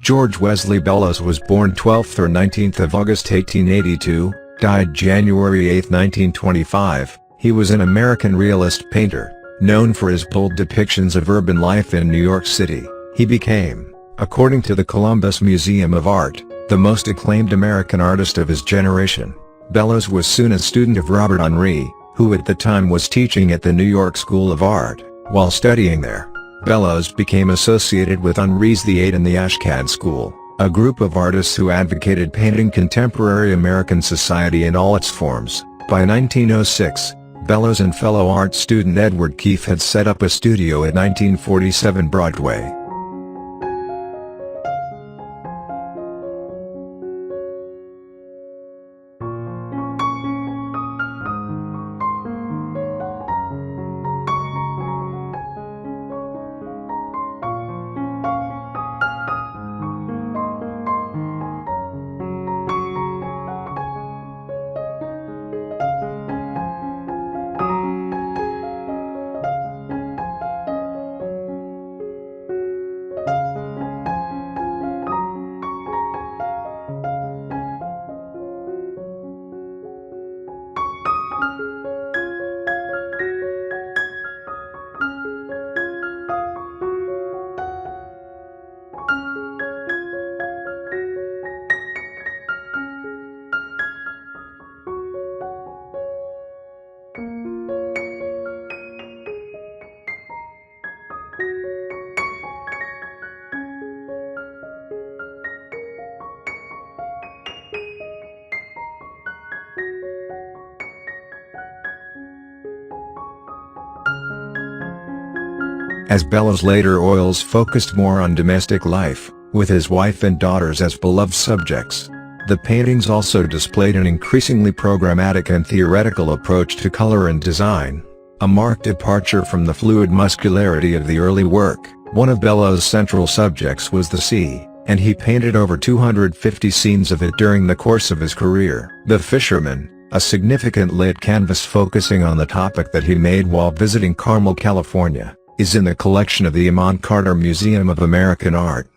George Wesley Bellows was born 12th or 19th of August 1882, died January 8, 1925. He was an American realist painter, known for his bold depictions of urban life in New York City. He became, according to the Columbus Museum of Art, the most acclaimed American artist of his generation. Bellows was soon a student of Robert Henri, who at the time was teaching at the New York School of Art. While studying there, Bellows became associated with Henri's The Eight and the Ashcan School, a group of artists who advocated painting contemporary American society in all its forms. By 1906, Bellows and fellow art student Edward Keefe had set up a studio at 1947 Broadway. As Bellows later oils focused more on domestic life, with his wife and daughters as beloved subjects. The paintings also displayed an increasingly programmatic and theoretical approach to color and design, a marked departure from the fluid muscularity of the early work. One of Bellows' central subjects was the sea, and he painted over 250 scenes of it during the course of his career. The Fisherman, a significant lit canvas focusing on the topic that he made while visiting Carmel, California, is in the collection of the Amon Carter Museum of American Art.